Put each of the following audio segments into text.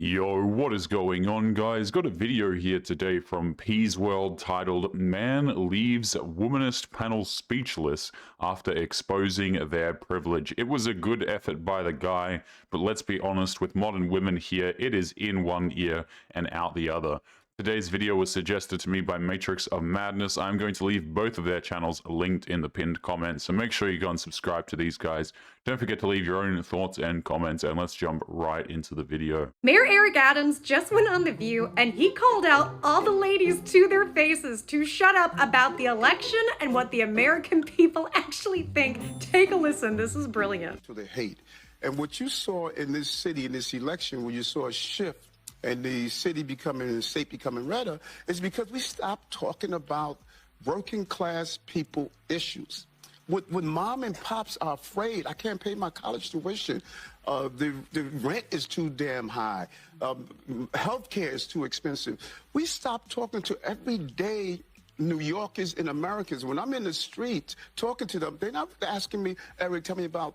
Yo, what is going on, guys? Got a video here today from P's World titled "Man Leaves Womanist Panel Speechless After Exposing Their Privilege." It was a good effort by the guy, but let's be honest, with modern women here, it is in one ear and out the other. Today's video was suggested to me by Matrix of Madness. I'm going to leave both of their channels linked in the pinned comments, so make sure you go and subscribe to these guys. Don't forget to leave your own thoughts and comments, and let's jump right into the video. Mayor Eric Adams just went on The View, and he called out all the ladies to their faces to shut up about the election and what the American people actually think. Take a listen. This is brilliant. To the hate. And what you saw in this city, in this election, where you saw a shift and the city becoming, and the state becoming redder, is because we stopped talking about working class people issues. When mom and pops are afraid, I can't pay my college tuition, the rent is too damn high, healthcare is too expensive, we stopped talking to everyday New Yorkers and Americans. When I'm in the street talking to them, they're not asking me, Eric, tell me about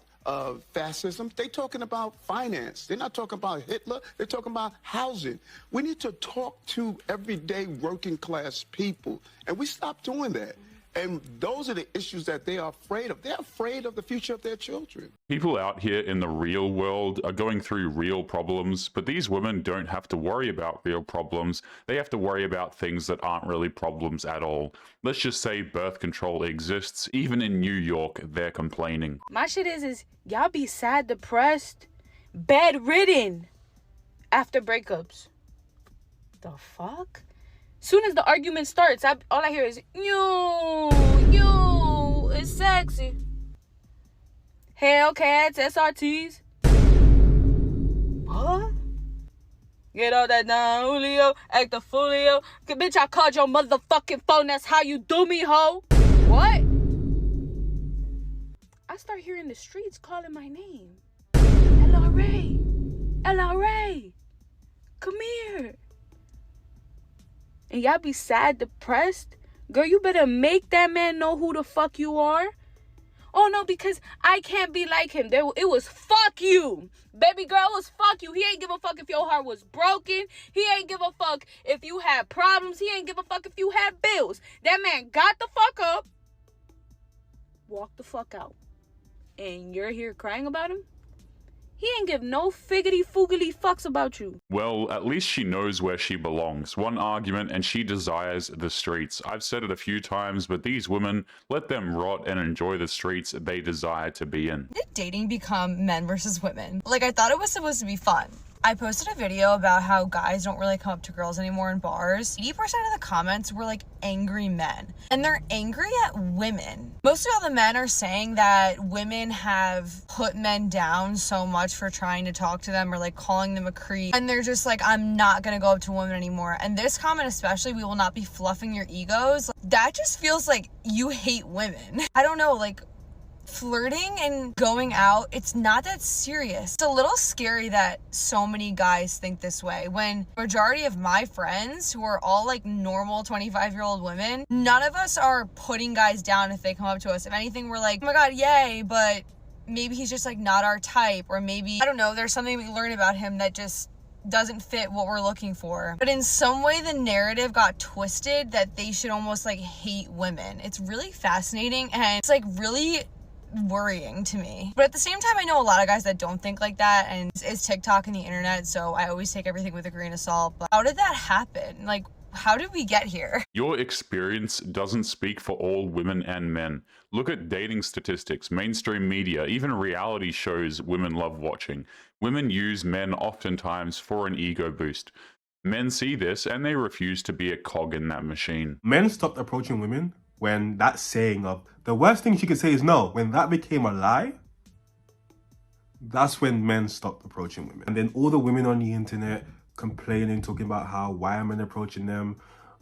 fascism. They're talking about finance. They're not talking about Hitler. They're talking about housing. We need to talk to everyday working class people, and we stopped doing that. And those are the issues that they are afraid of. They're afraid of the future of their children. People out here in the real world are going through real problems, but these women don't have to worry about real problems. They have to worry about things that aren't really problems at all. Let's just say birth control exists. Even in New York, they're complaining. My shit is y'all be sad, depressed, bedridden after breakups. The fuck? Soon as the argument starts, all I hear is, you, it's sexy. Hellcats, SRTs. What? Get all that down, Julio, act a foolio. Bitch, I called your motherfucking phone, that's how you do me, ho. What? I start hearing the streets calling my name. LRA, come here. And y'all be sad, depressed? Girl, you better make that man know who the fuck you are. Oh, no, because I can't be like him. It was fuck you. Baby girl, it was fuck you. He ain't give a fuck if your heart was broken. He ain't give a fuck if you had problems. He ain't give a fuck if you had bills. That man got the fuck up, walked the fuck out. And you're here crying about him? He ain't give no figgity-foogity fucks about you. Well, at least she knows where she belongs. One argument, and she desires the streets. I've said it a few times, but these women, let them rot and enjoy the streets they desire to be in. Did dating become men versus women? Like, I thought it was supposed to be fun. I posted a video about how guys don't really come up to girls anymore in bars. 80% of the comments were like angry men. And they're angry at women. Most of all the men are saying that women have put men down so much for trying to talk to them or like calling them a creep. And they're just like, I'm not gonna go up to women anymore. And this comment especially, we will not be fluffing your egos. That just feels like you hate women. I don't know, like, flirting and going out, it's not that serious. It's a little scary that so many guys think this way when majority of my friends, who are all like normal 25-year-old women, none of us are putting guys down if they come up to us. If anything, we're like, oh my god, yay, but maybe he's just like not our type, or maybe, I don't know, there's something we learn about him that just doesn't fit what we're looking for. But in some way the narrative got twisted that they should almost like hate women. It's really fascinating, and it's like really worrying to me. But at the same time, I know a lot of guys that don't think like that, and it's TikTok and the internet, so I always take everything with a grain of salt. But how did that happen? Like, how did we get here? Your experience doesn't speak for all women and men. Look at dating statistics, mainstream media, even reality shows women love watching. Women use men oftentimes for an ego boost. Men see this and they refuse to be a cog in that machine. Men stopped approaching women when that saying of the worst thing she could say is no, when that became a lie, that's when men stopped approaching women. And then all the women on the internet complaining, talking about how, why are men approaching them?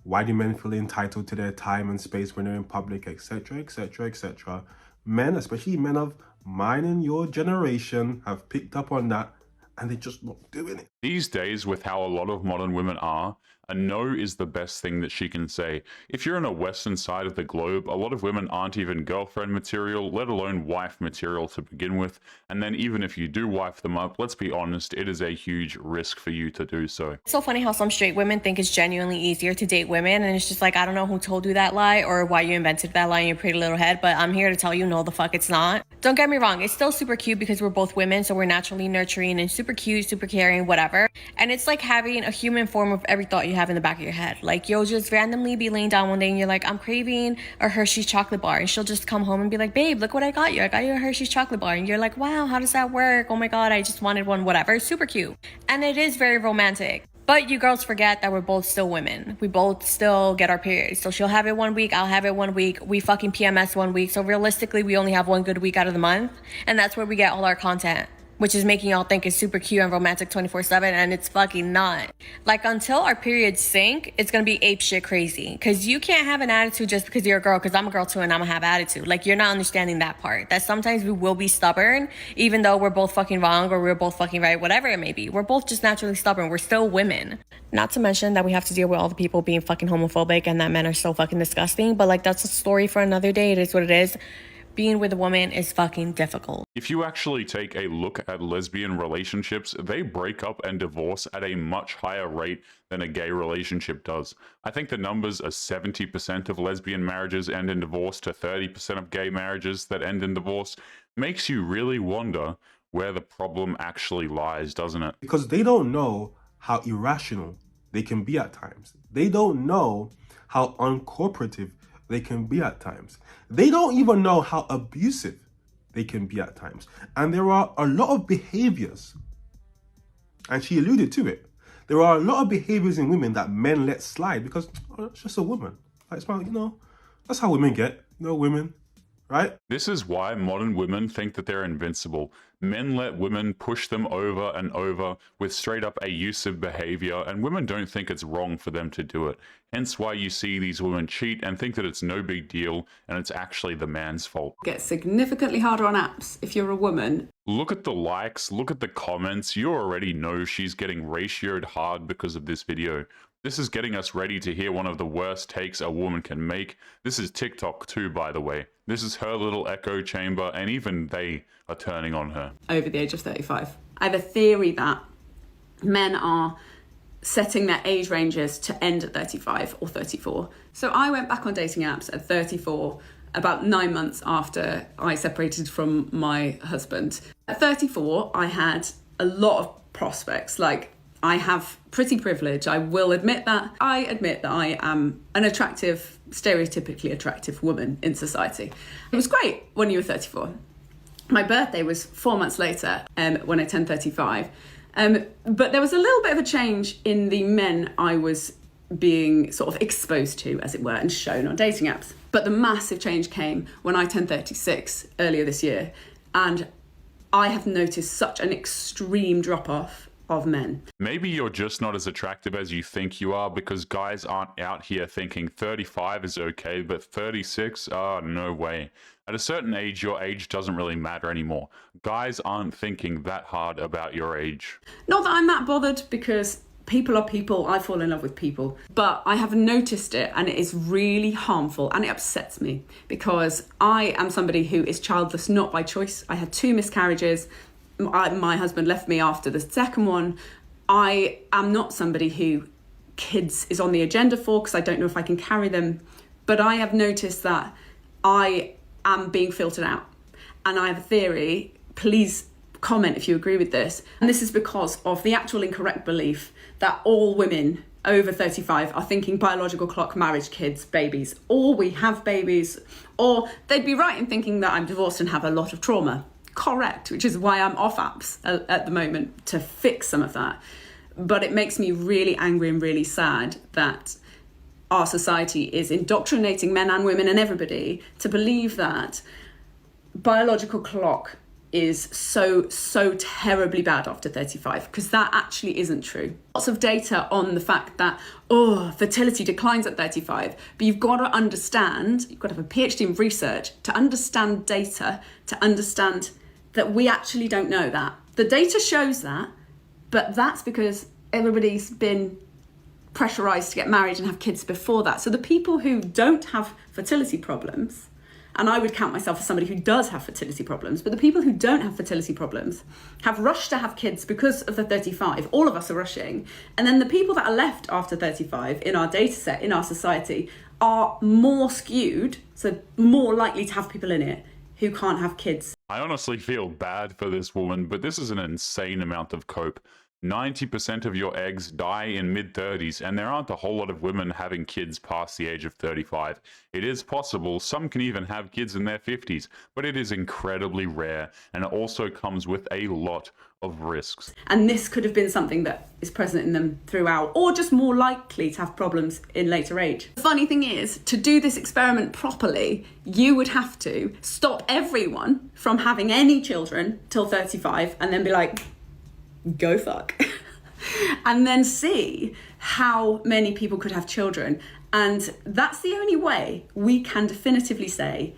Why do men feel entitled to their time and space when they're in public, etc., etc., etc. Men, especially men of mine and your generation, have picked up on that, and they're just not doing it. These days, with how a lot of modern women are, A no is the best thing that she can say. If you're on a western side of the globe, a lot of women aren't even girlfriend material, let alone wife material to begin with, and then even if you do wife them up, let's be honest, it is a huge risk for you to do so. It's so funny how some straight women think it's genuinely easier to date women, and it's just like, I don't know who told you that lie or why you invented that lie in your pretty little head, but I'm here to tell you, no, the fuck it's not. Don't get me wrong, it's still super cute because we're both women, so we're naturally nurturing and super cute, super caring, whatever. And it's like having a human form of every thought you have in the back of your head. Like, you'll just randomly be laying down one day and you're like, I'm craving a Hershey's chocolate bar, and she'll just come home and be like, babe, look what I got you. I got you a Hershey's chocolate bar. And you're like, wow, how does that work? Oh my god, I just wanted one, whatever. Super cute. And it is very romantic. But you girls forget that we're both still women. We both still get our periods. So she'll have it one week, I'll have it one week. We fucking PMS one week. So realistically, we only have one good week out of the month. And that's where we get all our content, which is making y'all think it's super cute and romantic 24/7, and it's fucking not. Like, until our periods sync, it's gonna be ape shit crazy. Because you can't have an attitude just because you're a girl, because I'm a girl too and I'm gonna have attitude. Like, you're not understanding that part. That sometimes we will be stubborn, even though we're both fucking wrong or we're both fucking right, whatever it may be. We're both just naturally stubborn. We're still women. Not to mention that we have to deal with all the people being fucking homophobic and that men are so fucking disgusting. But like, that's a story for another day. It is what it is. Being with a woman is fucking difficult. If you actually take a look at lesbian relationships, they break up and divorce at a much higher rate than a gay relationship does. I think the numbers are 70% of lesbian marriages end in divorce to 30% of gay marriages that end in divorce. Makes you really wonder where the problem actually lies, doesn't it? Because they don't know how irrational they can be at times. They don't know how uncooperative they can be at times. They don't even know how abusive they can be at times. And there are a lot of behaviors, and she alluded to it, there are a lot of behaviors in women that men let slide because, oh, it's just a woman. Like, it's about, that's how women get, women, right? This is why modern women think that they're invincible. Men let women push them over and over with straight up abusive behavior, and women don't think it's wrong for them to do it. Hence why you see these women cheat and think that it's no big deal and it's actually the man's fault. Get significantly harder on apps if you're a woman. Look at the likes, look at the comments. You already know she's getting ratioed hard because of this video. This is getting us ready to hear one of the worst takes a woman can make. This is TikTok too, by the way. This is her little echo chamber, and even they are turning on her. Over the age of 35. I have a theory that men are setting their age ranges to end at 35 or 34. So I went back on dating apps at 34, about 9 months after I separated from my husband. At 34, I had a lot of prospects. Like, I have pretty privilege, I will admit that. I admit that I am an attractive, stereotypically attractive woman in society. It was great when you were 34. My birthday was 4 months later, when I turned 35. But there was a little bit of a change in the men I was being sort of exposed to, as it were, and shown on dating apps. But the massive change came when I turned 36 earlier this year. And I have noticed such an extreme drop-off of men. Maybe you're just not as attractive as you think you are, because guys aren't out here thinking 35 is okay, but 36? No way. At a certain age, your age doesn't really matter anymore. Guys aren't thinking that hard about your age. Not that I'm that bothered, because people are people. I fall in love with people. But I have noticed it, and it is really harmful, and it upsets me, because I am somebody who is childless not by choice. I had 2 miscarriages. My husband left me after the second one. I am not somebody who kids is on the agenda for, because I don't know if I can carry them. But I have noticed that I am being filtered out. And I have a theory, please comment if you agree with this. And this is because of the actual incorrect belief that all women over 35 are thinking biological clock, marriage, kids, babies, or we have babies, or they'd be right in thinking that I'm divorced and have a lot of trauma. Correct, which is why I'm off apps at the moment to fix some of that. But it makes me really angry and really sad that our society is indoctrinating men and women and everybody to believe that biological clock is so terribly bad after 35, because that actually isn't true. Lots of data on the fact that, fertility declines at 35, but you've got to understand, you've got to have a PhD in research to understand data, to understand that we actually don't know that. The data shows that, but that's because everybody's been pressurized to get married and have kids before that. So the people who don't have fertility problems, and I would count myself as somebody who does have fertility problems, but the people who don't have fertility problems have rushed to have kids because of the 35. All of us are rushing. And then the people that are left after 35 in our data set, in our society, are more skewed, so more likely to have people in it who can't have kids. I honestly feel bad for this woman, but this is an insane amount of cope. 90% of your eggs die in mid-30s, and there aren't a whole lot of women having kids past the age of 35. It is possible, some can even have kids in their 50s, but it is incredibly rare, and it also comes with a lot of risks. And this could have been something that is present in them throughout, or just more likely to have problems in later age. The funny thing is, to do this experiment properly, you would have to stop everyone from having any children till 35, and then be like, go fuck. And then see how many people could have children. And that's the only way we can definitively say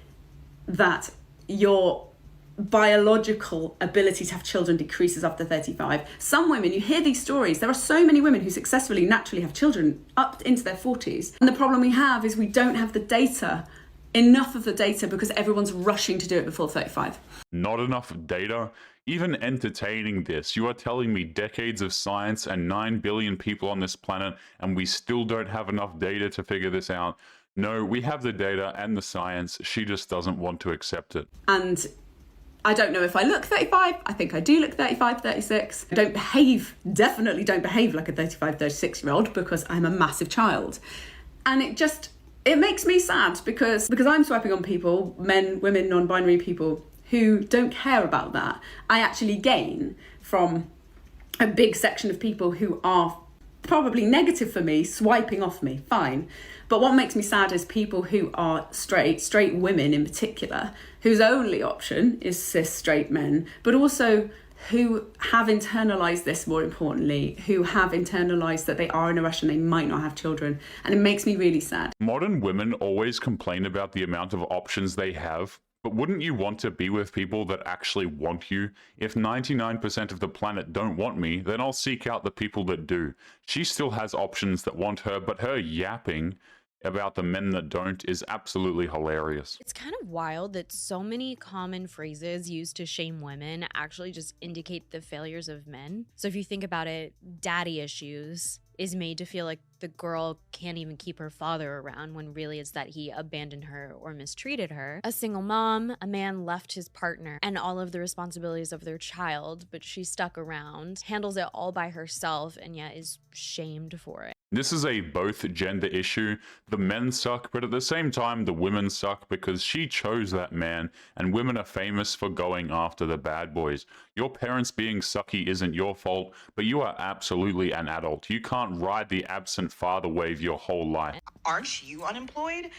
that your biological ability to have children decreases after 35. Some women, you hear these stories, there are so many women who successfully naturally have children up into their 40s. And the problem we have is we don't have the data, enough of the data, because everyone's rushing to do it before 35. Not enough data? Even entertaining this, you are telling me decades of science and 9 billion people on this planet, and we still don't have enough data to figure this out? No, we have the data and the science, she just doesn't want to accept it. And I don't know if I look 35, I think I do look 35, 36. I don't behave, definitely don't behave like a 35, 36-year-old because I'm a massive child. And it makes me sad because I'm swiping on people, men, women, non-binary people, who don't care about that. I actually gain from a big section of people who are probably negative for me, swiping off me, fine. But what makes me sad is people who are straight women in particular, whose only option is cis straight men, but also who have internalized this, more importantly, who have internalized that they are in a rush and they might not have children. And it makes me really sad. Modern women always complain about the amount of options they have. But wouldn't you want to be with people that actually want you? If 99% of the planet don't want me, then I'll seek out the people that do. She still has options that want her, but her yapping about the men that don't is absolutely hilarious. It's kind of wild that so many common phrases used to shame women actually just indicate the failures of men. So if you think about it, daddy issues is made to feel like the girl can't even keep her father around when really it's that he abandoned her or mistreated her. A single mom, a man left his partner and all of the responsibilities of their child, but she stuck around, handles it all by herself, and yet is shamed for it. This is a both gender issue. The men suck, but at the same time, the women suck because she chose that man, and women are famous for going after the bad boys. Your parents being sucky isn't your fault, but you are absolutely an adult. You can't ride the absent father wave your whole life. Aren't you unemployed?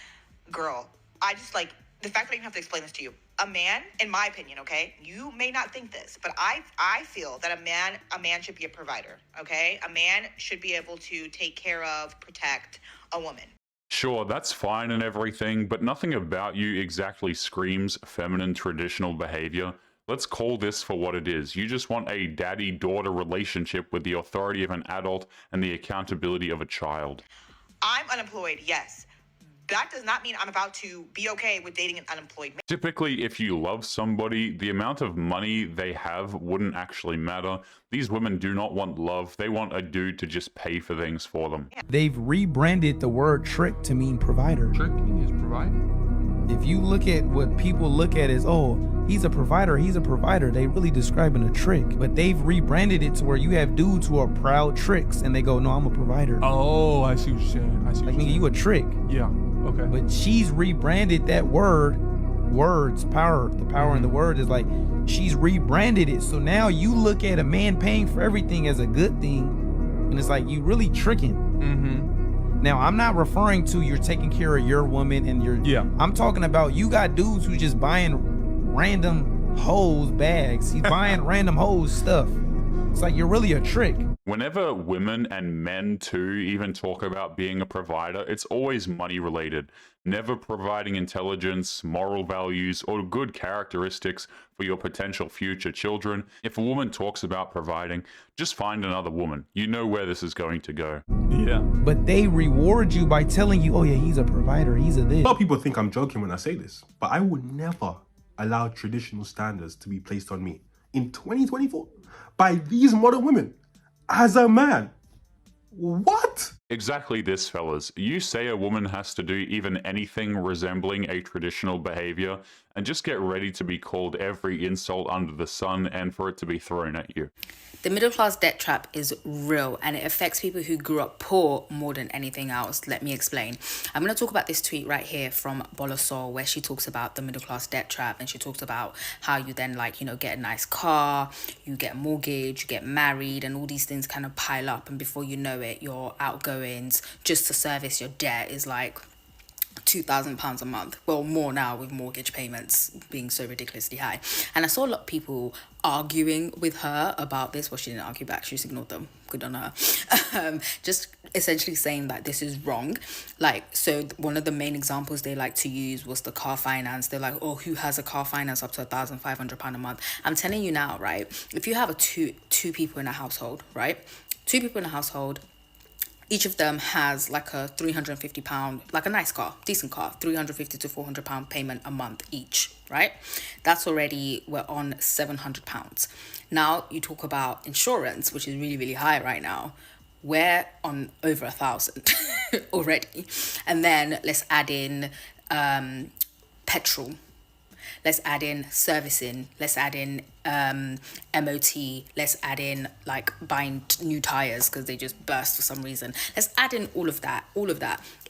Girl, I just the fact that I even have to explain this to you. A man, in my opinion, okay, you may not think this, but I feel that a man should be a provider, okay? A man should be able to take care of, protect a woman. Sure, that's fine and everything, but nothing about you exactly screams feminine traditional behavior. Let's call this for what it is. You just want a daddy-daughter relationship with the authority of an adult and the accountability of a child. I'm unemployed, yes. That does not mean I'm about to be okay with dating an unemployed man. Typically, if you love somebody, the amount of money they have wouldn't actually matter. These women do not want love. They want a dude to just pay for things for them. They've rebranded the word trick to mean provider. Trick means provider? If you look at what people look at as, oh, he's a provider, they really describing a trick. But they've rebranded it to where you have dudes who are proud tricks and they go, no, I'm a provider. Oh, I see what you're saying. Like, nigga, you a trick. Yeah, okay. But she's rebranded that word, words, power. The power in the word is like, she's rebranded it. So now you look at a man paying for everything as a good thing, and it's like, you really tricking. Now, I'm not referring to you're taking care of your woman and your... Yeah. I'm talking about you got dudes who just buying random hoes bags. He's buying random hoes stuff. It's like, you're really a trick. Whenever women and men too even talk about being a provider, it's always money related, never providing intelligence, moral values, or good characteristics for your potential future children. If a woman talks about providing, just find another woman. You know where this is going to go. Yeah. But they reward you by telling you, oh yeah, he's a provider, he's a this. A lot of people think I'm joking when I say this, but I would never allow traditional standards to be placed on me in 2024 by these modern women as a man. What? Exactly this, fellas. You say a woman has to do even anything resembling a traditional behavior, and just get ready to be called every insult under the sun and for it to be thrown at you. The middle class debt trap is real and it affects people who grew up poor more than anything else. Let me explain. I'm going to talk about this tweet right here from Bolasol, where she talks about the middle class debt trap, and she talks about how you then get a nice car, you get a mortgage, you get married, and all these things kind of pile up, and before you know it, your outgoings just to service your debt is like £2,000 a month. Well, more now with mortgage payments being so ridiculously high. And I saw a lot of people arguing with her about this. Well, she didn't argue back, she just ignored them. Good on her. Just essentially saying that this is wrong. So one of the main examples they like to use was the car finance. They're like, oh, who has a car finance up to £1,500 a month? I'm telling you now, right? If you have two people in a household, right? Two people in a household, each of them has like a £350, like a nice car, decent car, £350 to £400 payment a month each, right? That's already, we're on £700. Now you talk about insurance, which is really, really high right now. We're on over 1,000 already. And then let's add in petrol. Let's add in servicing. Let's add in MOT. Let's add in buying new tires because they just burst for some reason. Let's add in all of that.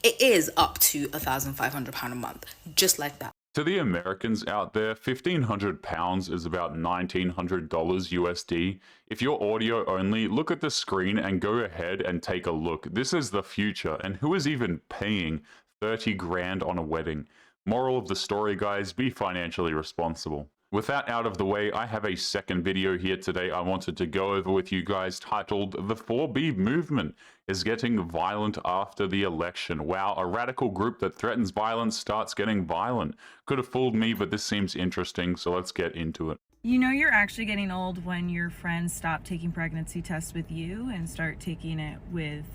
It is up to £1,500 a month, just like that. To the Americans out there, £1,500 is about $1,900 USD. If you're audio only, look at the screen and go ahead and take a look. This is the future, and who is even paying 30 grand on a wedding? Moral of the story, guys, be financially responsible. With that out of the way, I have a second video here today I wanted to go over with you guys titled The 4B Movement is Getting Violent After the Election. Wow, a radical group that threatens violence starts getting violent. Could have fooled me, but this seems interesting, so let's get into it. You know you're actually getting old when your friends stop taking pregnancy tests with you and start taking it with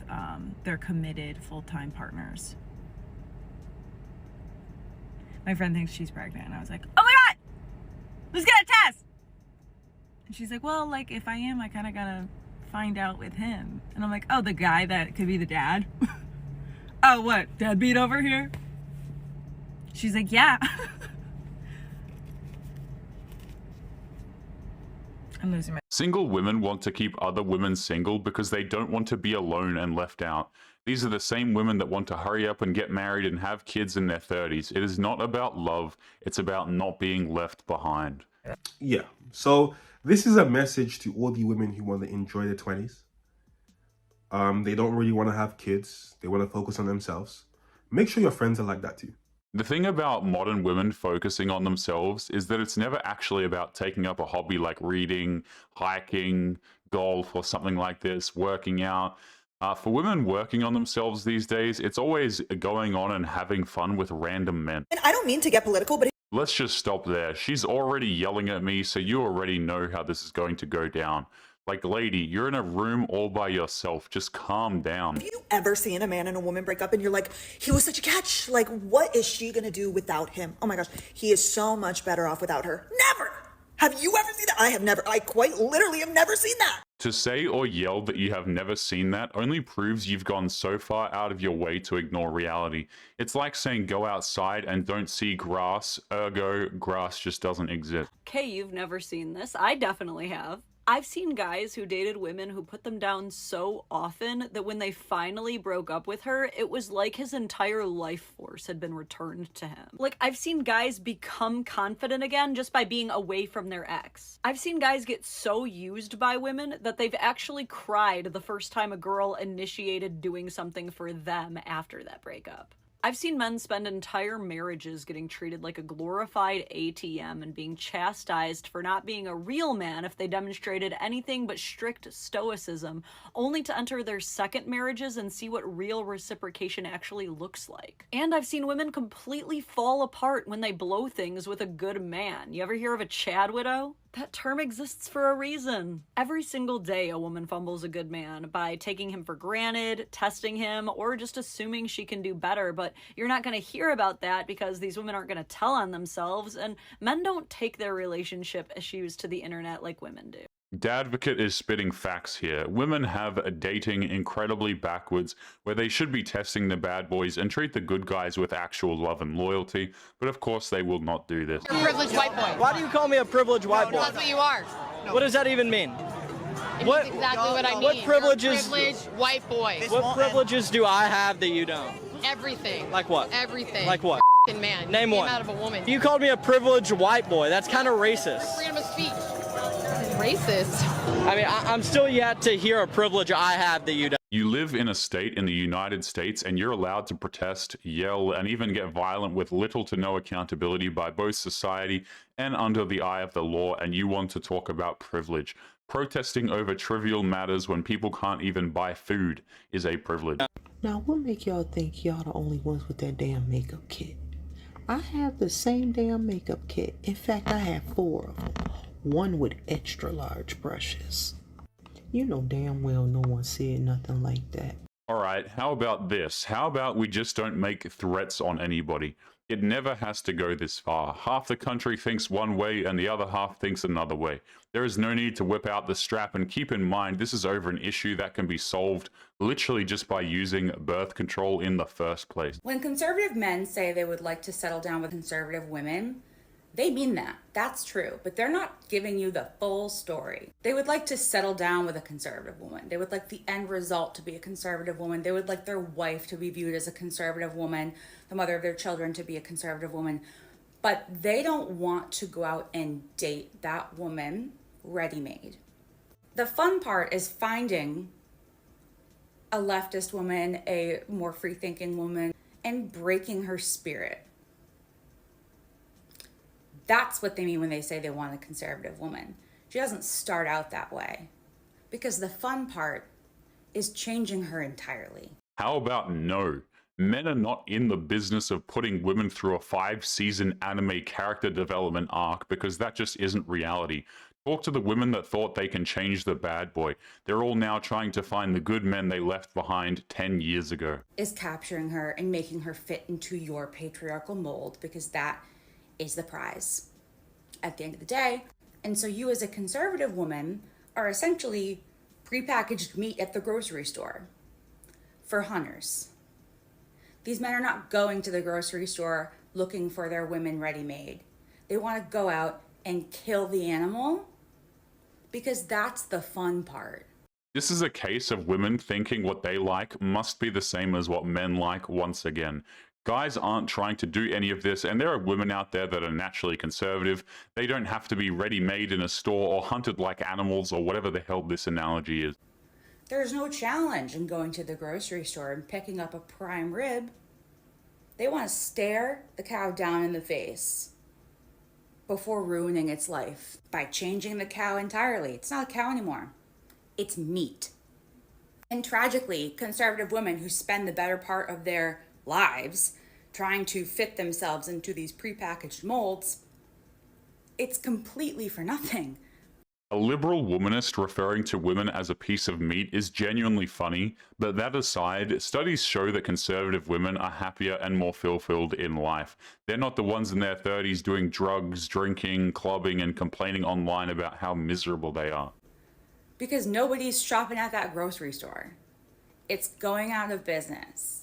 their committed full-time partners. My friend thinks she's pregnant, and I was like, oh my God, let's get a test. And she's like, well, if I am, I kind of gotta find out with him. And I'm like, oh, the guy that could be the dad? Oh, what, deadbeat over here? She's like, yeah. I'm losing my... Single women want to keep other women single because they don't want to be alone and left out. These are the same women that want to hurry up and get married and have kids in their 30s. It is not about love, it's about not being left behind. Yeah, so this is a message to all the women who want to enjoy their 20s. They don't really want to have kids. They want to focus on themselves. Make sure your friends are like that too. The thing about modern women focusing on themselves is that it's never actually about taking up a hobby like reading, hiking, golf, or something like this, working out. For women working on themselves these days, it's always going on and having fun with random men. And I don't mean to get political, but... Let's just stop there. She's already yelling at me, so you already know how this is going to go down. Lady, you're in a room all by yourself. Just calm down. Have you ever seen a man and a woman break up and you're like, he was such a catch. What is she gonna do without him? Oh my gosh, he is so much better off without her. Never! Have you ever seen that? I have never. I quite literally have never seen that. To say or yell that you have never seen that only proves you've gone so far out of your way to ignore reality. It's like saying go outside and don't see grass, ergo grass just doesn't exist. Okay, you've never seen this. I definitely have. I've seen guys who dated women who put them down so often that when they finally broke up with her, it was like his entire life force had been returned to him. I've seen guys become confident again just by being away from their ex. I've seen guys get so used by women that they've actually cried the first time a girl initiated doing something for them after that breakup. I've seen men spend entire marriages getting treated like a glorified ATM and being chastised for not being a real man if they demonstrated anything but strict stoicism, only to enter their second marriages and see what real reciprocation actually looks like. And I've seen women completely fall apart when they blow things with a good man. You ever hear of a Chad widow? That term exists for a reason. Every single day a woman fumbles a good man by taking him for granted, testing him, or just assuming she can do better, but you're not going to hear about that because these women aren't going to tell on themselves, and men don't take their relationship issues to the internet like women do. Dadvocate is spitting facts here. Women have a dating incredibly backwards, where they should be testing the bad boys and treat the good guys with actual love and loyalty, but of course they will not do this. You're a privileged white boy. Why do you call me a privileged white boy? That's what you are. What does that even mean? It means exactly what I mean. What privileges? You're a privileged white boy. What privileges do I have that you don't? Everything. Like what? Everything. Like what? F***ing man. Name You one. came out of a woman. You called me a privileged white boy. That's kind of racist. Freedom of speech. Racist. I mean, I'm still yet to hear a privilege I have that you don't. You live in a state in the United States and you're allowed to protest, yell, and even get violent with little to no accountability by both society and under the eye of the law, and you want to talk about privilege. Protesting over trivial matters when people can't even buy food is a privilege. Now, what make y'all think y'all the only ones with that damn makeup kit? I have the same damn makeup kit. In fact, I have 4 of them. One with extra large brushes. You know damn well no one said nothing like that. Alright, how about this? How about we just don't make threats on anybody? It never has to go this far. Half the country thinks one way and the other half thinks another way. There is no need to whip out the strap, and keep in mind this is over an issue that can be solved literally just by using birth control in the first place. When conservative men say they would like to settle down with conservative women, they mean that. That's true. But they're not giving you the full story. They would like to settle down with a conservative woman. They would like the end result to be a conservative woman. They would like their wife to be viewed as a conservative woman, the mother of their children to be a conservative woman. But they don't want to go out and date that woman ready-made. The fun part is finding a leftist woman, a more free-thinking woman, and breaking her spirit. That's what they mean when they say they want a conservative woman. She doesn't start out that way. Because the fun part is changing her entirely. How about no? Men are not in the business of putting women through a 5-season anime character development arc, because that just isn't reality. Talk to the women that thought they can change the bad boy. They're all now trying to find the good men they left behind 10 years ago. Is capturing her and making her fit into your patriarchal mold, because that is the prize at the end of the day. And so you as a conservative woman are essentially prepackaged meat at the grocery store for hunters. These men are not going to the grocery store looking for their women ready-made. They want to go out and kill the animal because that's the fun part. This is a case of women thinking what they like must be the same as what men like once again. Guys aren't trying to do any of this, and there are women out there that are naturally conservative. They don't have to be ready-made in a store or hunted like animals or whatever the hell this analogy is. There's no challenge in going to the grocery store and picking up a prime rib. They want to stare the cow down in the face before ruining its life by changing the cow entirely. It's not a cow anymore. It's meat. And tragically, conservative women who spend the better part of their lives trying to fit themselves into these prepackaged molds, it's completely for nothing. A liberal womanist referring to women as a piece of meat is genuinely funny, but that aside, studies show that conservative women are happier and more fulfilled in life. They're not the ones in their 30s doing drugs, drinking, clubbing, and complaining online about how miserable they are. Because nobody's shopping at that grocery store. It's going out of business.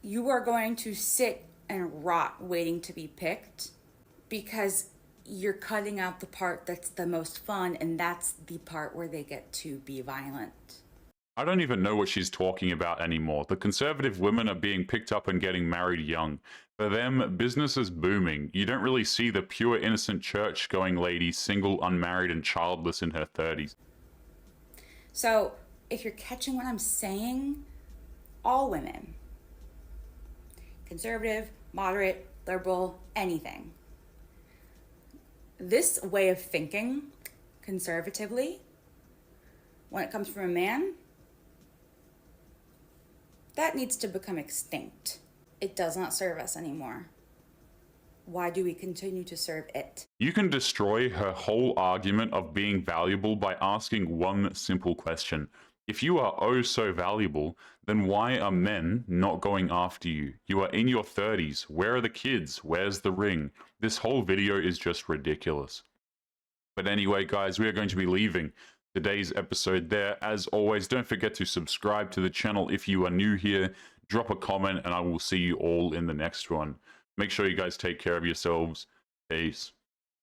You are going to sit and rot waiting to be picked because you're cutting out the part that's the most fun, and that's the part where they get to be violent. I don't even know what she's talking about anymore. The conservative women are being picked up and getting married young. For them, business is booming. You don't really see the pure innocent church-going lady, single, unmarried, and childless in her 30s. So, if you're catching what I'm saying, all women, conservative, moderate, liberal, anything. This way of thinking conservatively, when it comes from a man, that needs to become extinct. It does not serve us anymore. Why do we continue to serve it? You can destroy her whole argument of being valuable by asking one simple question. If you are oh so valuable, then why are men not going after you? You are in your 30s. Where are the kids? Where's the ring? This whole video is just ridiculous. But anyway, guys, we are going to be leaving today's episode there. As always, don't forget to subscribe to the channel if you are new here. Drop a comment, and I will see you all in the next one. Make sure you guys take care of yourselves. Peace.